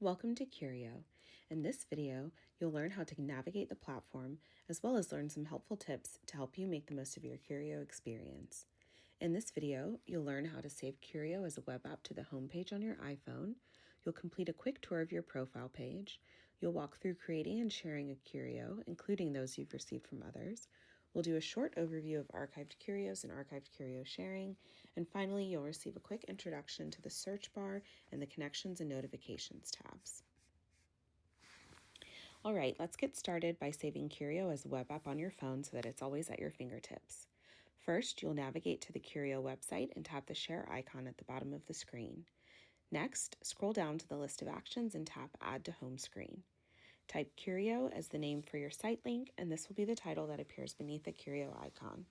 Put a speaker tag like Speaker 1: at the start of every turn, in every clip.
Speaker 1: Welcome to KURIO. In this video, you'll learn how to navigate the platform as well as learn some helpful tips to help you make the most of your KURIO experience. In this video, you'll learn how to save KURIO as a web app to the homepage on your iPhone. You'll complete a quick tour of your profile page. You'll walk through creating and sharing a KURIO, including those you've received from others. We'll do a short overview of archived KURIOs and archived KURIO sharing. And finally, you'll receive a quick introduction to the search bar and the connections and notifications tabs. All right, let's get started by saving KURIO as a web app on your phone so that it's always at your fingertips. First, you'll navigate to the KURIO website and tap the share icon at the bottom of the screen. Next, scroll down to the list of actions and tap Add to Home Screen. Type KURIO as the name for your site link, and this will be the title that appears beneath the KURIO icon.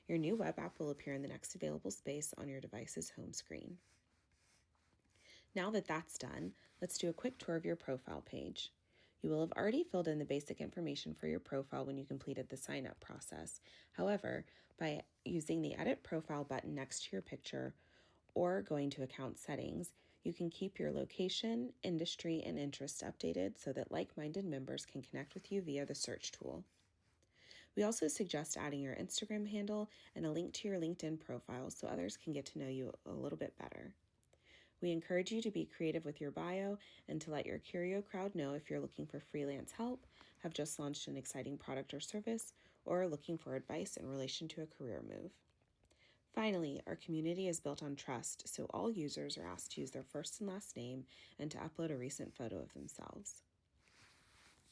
Speaker 1: Your new web app will appear in the next available space on your device's home screen. Now that that's done, let's do a quick tour of your profile page. You will have already filled in the basic information for your profile when you completed the sign-up process. However, by using the Edit Profile button next to your picture or going to Account Settings, you can keep your location, industry, and interest updated so that like-minded members can connect with you via the search tool. We also suggest adding your Instagram handle and a link to your LinkedIn profile so others can get to know you a little bit better. We encourage you to be creative with your bio and to let your KURIO crowd know if you're looking for freelance help, have just launched an exciting product or service, or are looking for advice in relation to a career move. Finally, our community is built on trust, so all users are asked to use their first and last name and to upload a recent photo of themselves.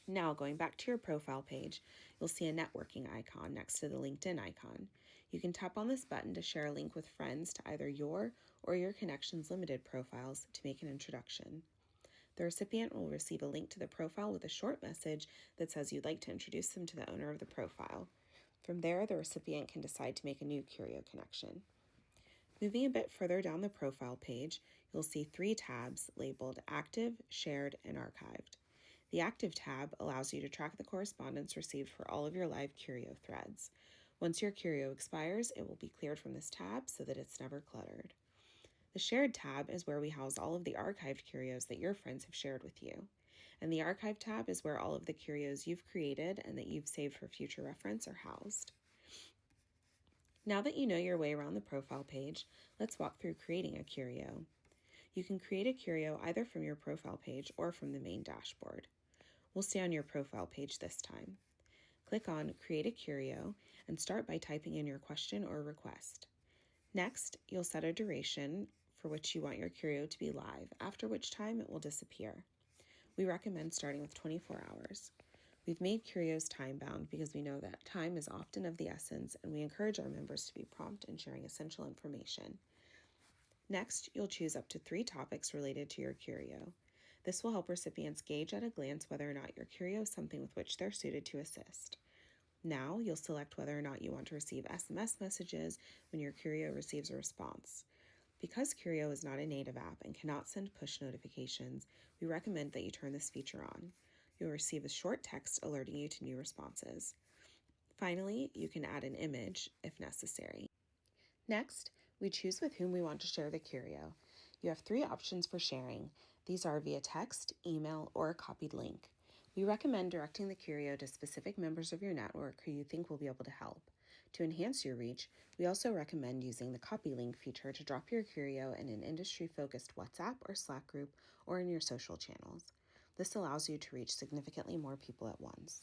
Speaker 1: Now, going back to your profile page, you'll see a networking icon next to the LinkedIn icon. You can tap on this button to share a link with friends to either your or your Connections Limited profiles to make an introduction. The recipient will receive a link to the profile with a short message that says you'd like to introduce them to the owner of the profile. From there, the recipient can decide to make a new KURIO connection. Moving a bit further down the profile page, you'll see 3 tabs labeled Active, Shared, and Archived. The Active tab allows you to track the correspondence received for all of your live KURIO threads. Once your KURIO expires, it will be cleared from this tab so that it's never cluttered. The Shared tab is where we house all of the archived KURIOs that your friends have shared with you. And the Archive tab is where all of the KURIOs you've created and that you've saved for future reference are housed. Now that you know your way around the profile page, let's walk through creating a KURIO. You can create a KURIO either from your profile page or from the main dashboard. We'll stay on your profile page this time. Click on Create a KURIO and start by typing in your question or request. Next, you'll set a duration for which you want your KURIO to be live, after which time it will disappear. We recommend starting with 24 hours. We've made KURIOs time-bound because we know that time is often of the essence, and we encourage our members to be prompt in sharing essential information. Next, you'll choose up to 3 topics related to your KURIO. This will help recipients gauge at a glance whether or not your KURIO is something with which they're suited to assist. Now, you'll select whether or not you want to receive SMS messages when your KURIO receives a response. Because KURIO is not a native app and cannot send push notifications, we recommend that you turn this feature on. You'll receive a short text alerting you to new responses. Finally, you can add an image if necessary. Next, we choose with whom we want to share the KURIO. You have 3 options for sharing. These are via text, email, or a copied link. We recommend directing the KURIO to specific members of your network who you think will be able to help. To enhance your reach, we also recommend using the copy link feature to drop your KURIO in an industry-focused WhatsApp or Slack group or in your social channels. This allows you to reach significantly more people at once.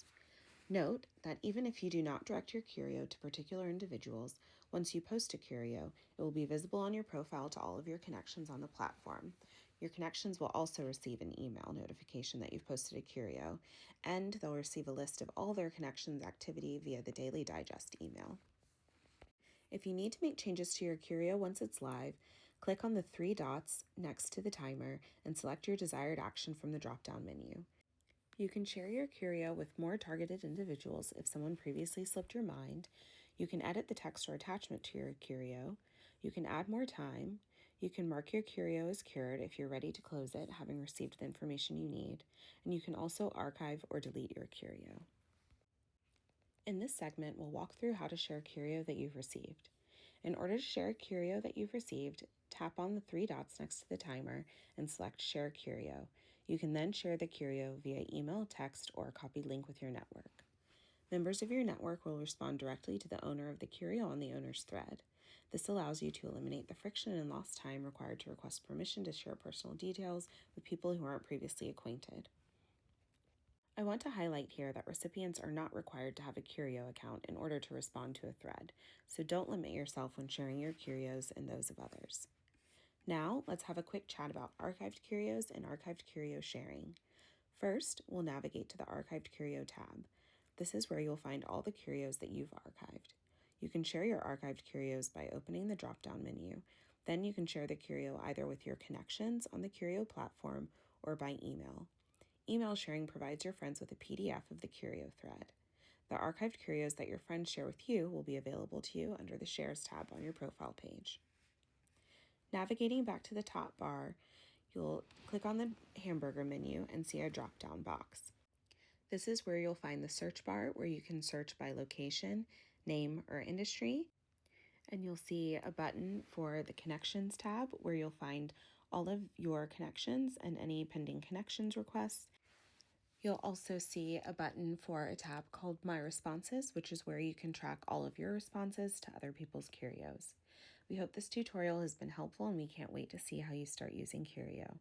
Speaker 1: Note that even if you do not direct your KURIO to particular individuals, once you post a KURIO, it will be visible on your profile to all of your connections on the platform. Your connections will also receive an email notification that you've posted a KURIO, and they'll receive a list of all their connections activity via the Daily Digest email. If you need to make changes to your KURIO once it's live, click on the 3 dots next to the timer and select your desired action from the drop-down menu. You can share your KURIO with more targeted individuals if someone previously slipped your mind. You can edit the text or attachment to your KURIO. You can add more time. You can mark your KURIO as cured if you're ready to close it, having received the information you need. And you can also archive or delete your KURIO. In this segment, we'll walk through how to share a KURIO that you've received. In order to share a KURIO that you've received, tap on the 3 dots next to the timer and select Share KURIO. You can then share the curio via email, text, or a copied link with your network. Members of your network will respond directly to the owner of the curio on the owner's thread. This allows you to eliminate the friction and lost time required to request permission to share personal details with people who aren't previously acquainted. I want to highlight here that recipients are not required to have a curio account in order to respond to a thread, so don't limit yourself when sharing your curios and those of others. Now, let's have a quick chat about archived curios and archived curio sharing. First, we'll navigate to the Archived Curio tab. This is where you'll find all the curios that you've archived. You can share your archived curios by opening the drop-down menu. Then you can share the curio either with your connections on the Curio platform or by email. Email sharing provides your friends with a PDF of the curio thread. The archived curios that your friends share with you will be available to you under the Shares tab on your profile page. Navigating back to the top bar, you'll click on the hamburger menu and see a drop-down box. This is where you'll find the search bar where you can search by location, name, or industry. And you'll see a button for the Connections tab where you'll find all of your connections and any pending connections requests. You'll also see a button for a tab called My Responses, which is where you can track all of your responses to other people's curios. We hope this tutorial has been helpful and we can't wait to see how you start using Curio.